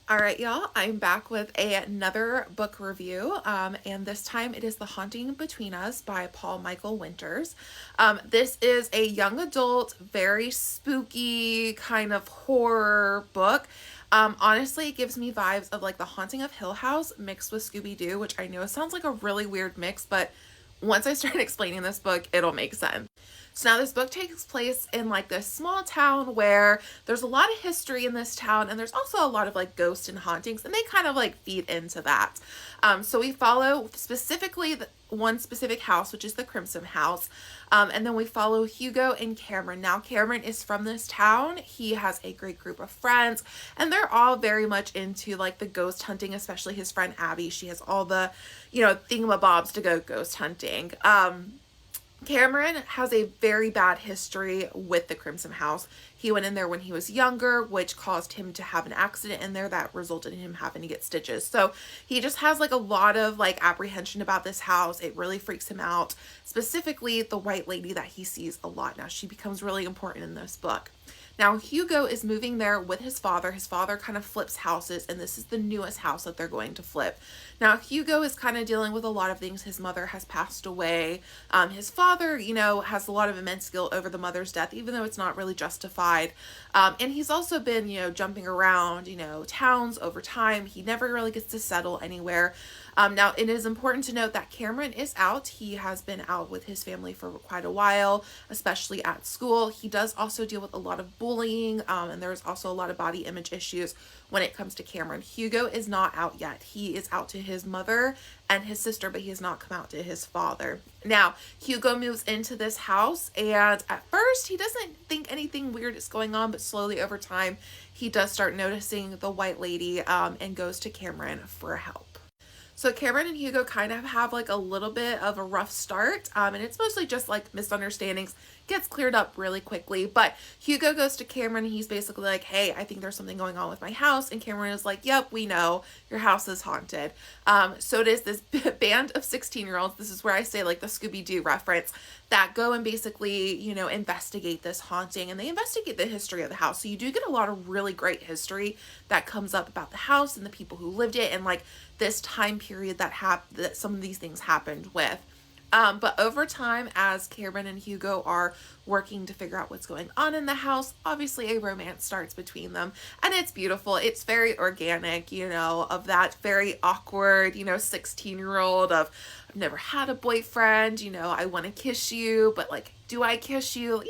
All right, y'all, I'm back with another book review, and this time it is The Haunting Between Us by Paul Michael Winters. This is a young adult, very spooky kind of horror book. Honestly, it gives me vibes of like The Haunting of Hill House mixed with Scooby-Doo, which I know sounds like a really weird mix, but once I start explaining this book, it'll make sense. So now this book takes place in like this small town where there's a lot of history in this town, and there's also a lot of like ghosts and hauntings, and they kind of like feed into that. So we follow specifically one specific house, which is the Crimson House. And then we follow Hugo and Cameron. Now, Cameron is from this town. He has a great group of friends, and they're all very much into like the ghost hunting, especially his friend Abby. She has all the, thingamabobs to go ghost hunting. Cameron has a very bad history with the Crimson House. He went in there when he was younger, which caused him to have an accident in there that resulted in him having to get stitches. So he just has like a lot of like apprehension about this house. It really freaks him out. Specifically, the white lady that he sees a lot. Now, she becomes really important in this book. Now, Hugo is moving there with his father. His father kind of flips houses, and this is the newest house that they're going to flip. Now, Hugo is kind of dealing with a lot of things. His mother has passed away. His father, has a lot of immense guilt over the mother's death, even though it's not really justified. And he's also been, jumping around, towns over time. He never really gets to settle anywhere. Now, it is important to note that Cameron is out. He has been out with his family for quite a while, especially at school. He does also deal with a lot of bullying, and there's also a lot of body image issues when it comes to Cameron. Hugo is not out yet. He is out to his mother and his sister, but he has not come out to his father. Now, Hugo moves into this house, and at first, he doesn't think anything weird is going on, but slowly over time, he does start noticing the white lady and goes to Cameron for help. So Cameron and Hugo kind of have like a little bit of a rough start, and it's mostly just like misunderstandings. Gets cleared up really quickly, but Hugo goes to Cameron and he's basically like, hey, I think there's something going on with my house, and Cameron is like, yep, we know, your house is haunted. So it is this band of 16-year-olds, this is where I say like the Scooby-Doo reference, that go and basically, investigate this haunting, and they investigate the history of the house. So you do get a lot of really great history that comes up about the house and the people who lived it, and like this time period that some of these things happened with. But over time, as Cameron and Hugo are working to figure out what's going on in the house, obviously a romance starts between them, and it's beautiful. It's very organic, of that very awkward, 16-year-old of, I've never had a boyfriend, I want to kiss you, but like, do I kiss you?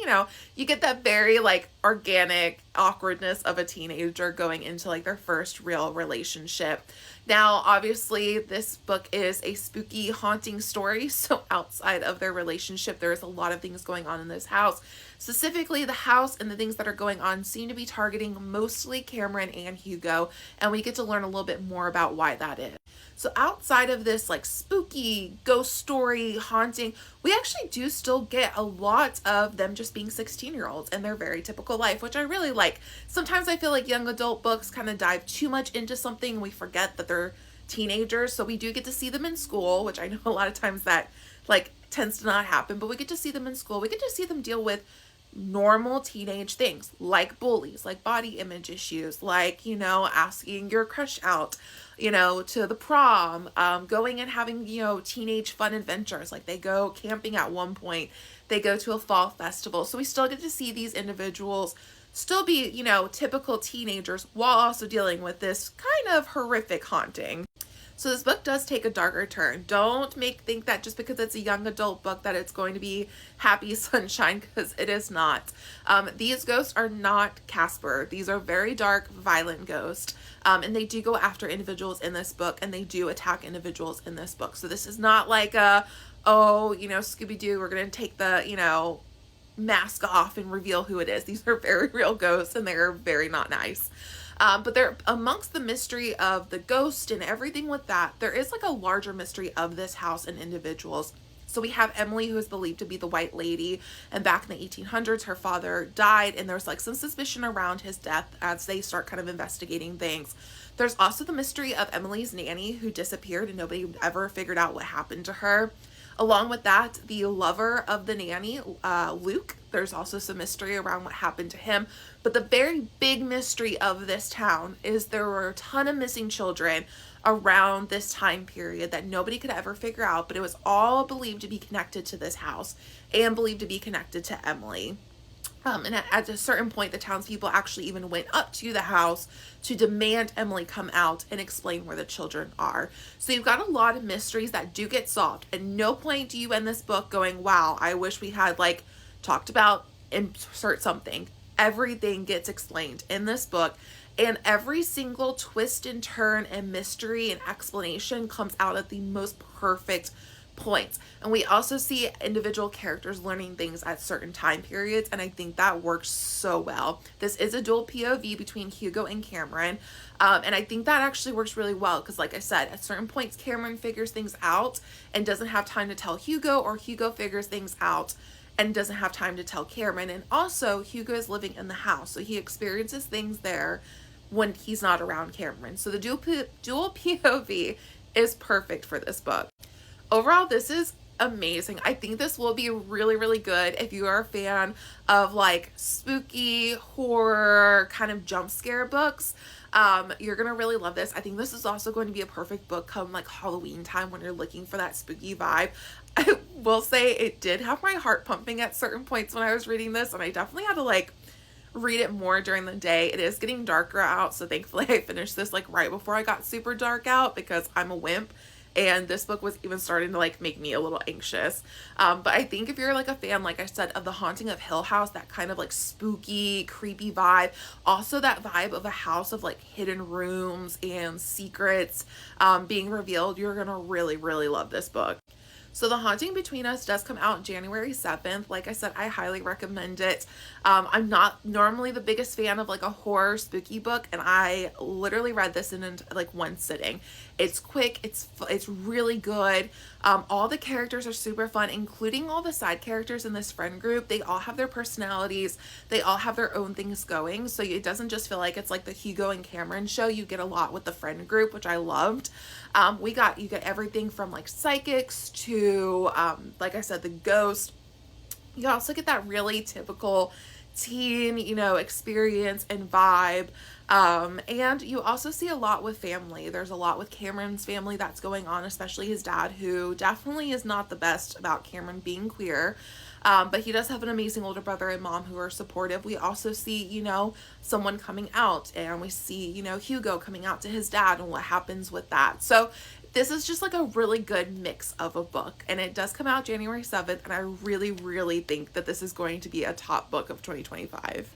You get that very like organic awkwardness of a teenager going into like their first real relationship. Now, obviously, this book is a spooky, haunting story, so outside of their relationship, there is a lot of things going on in this house. Specifically, the house and the things that are going on seem to be targeting mostly Cameron and Hugo, and we get to learn a little bit more about why that is. So outside of this like spooky ghost story haunting, we actually do still get a lot of them just being 16-year-olds and their very typical life, which I really like. Sometimes I feel like young adult books kind of dive too much into something and we forget that they're teenagers. So we do get to see them in school, which I know a lot of times that like tends to not happen, but we get to see them in school. We get to see them deal with normal teenage things like bullies, like body image issues, like, asking your crush out, to the prom, going and having, teenage fun adventures. Like they go camping at one point, they go to a fall festival. So we still get to see these individuals still be, typical teenagers while also dealing with this kind of horrific haunting. So this book does take a darker turn. Don't think that just because it's a young adult book that it's going to be happy sunshine, because it is not. These ghosts are not Casper. These are very dark, violent ghosts. And they do go after individuals in this book, and they do attack individuals in this book. So this is not like Scooby-Doo, we're going to take the, mask off and reveal who it is. These are very real ghosts, and they're very not nice. But they're amongst the mystery of the ghost and everything with that, there is like a larger mystery of this house and individuals. So we have Emily, who is believed to be the white lady, and back in the 1800s, her father died, and there's like some suspicion around his death as they start kind of investigating things. There's also the mystery of Emily's nanny, who disappeared and nobody ever figured out what happened to her. Along with that, the lover of the nanny, Luke, there's also some mystery around what happened to him. But the very big mystery of this town is there were a ton of missing children around this time period that nobody could ever figure out, but it was all believed to be connected to this house and believed to be connected to Emily. And at a certain point, the townspeople actually even went up to the house to demand Emily come out and explain where the children are. So you've got a lot of mysteries that do get solved. At no point do you end this book going, wow, I wish we had like talked about, insert something. Everything gets explained in this book. And every single twist and turn and mystery and explanation comes out at the most perfect points. And we also see individual characters learning things at certain time periods, and I think that works so well. This is a dual POV between Hugo and Cameron, and I think that actually works really well because, like I said, at certain points Cameron figures things out and doesn't have time to tell Hugo, or Hugo figures things out and doesn't have time to tell Cameron. And also Hugo is living in the house, so he experiences things there when he's not around Cameron. So the dual POV is perfect for this book. Overall, this is amazing. I think this will be really, really good if you are a fan of like spooky horror kind of jump scare books. You're gonna really love this. I think this is also going to be a perfect book come like Halloween time when you're looking for that spooky vibe. I will say it did have my heart pumping at certain points when I was reading this, and I definitely had to like read it more during the day. It is getting darker out, so thankfully I finished this like right before I got super dark out because I'm a wimp. And this book was even starting to like make me a little anxious. But I think if you're like a fan, like I said, of The Haunting of Hill House, that kind of like spooky, creepy vibe, also that vibe of a house of like hidden rooms and secrets being revealed, you're gonna really, really love this book. So The Haunting Between Us does come out January 7th. Like I said, I highly recommend it. I'm not normally the biggest fan of like a horror spooky book, and I literally read this in like one sitting. It's quick, it's really good. All the characters are super fun, including all the side characters in this friend group. They all have their personalities. They all have their own things going. So it doesn't just feel like it's like the Hugo and Cameron show. You get a lot with the friend group, which I loved. You get everything from like psychics to, like I said, the ghost. You also get that really typical teen, experience and vibe. And you also see a lot with family. There's a lot with Cameron's family that's going on, especially his dad, who definitely is not the best about Cameron being queer. But he does have an amazing older brother and mom who are supportive. We also see, someone coming out, and we see, Hugo coming out to his dad and what happens with that. So this is just like a really good mix of a book, and it does come out January 7th, and I really, really think that this is going to be a top book of 2025.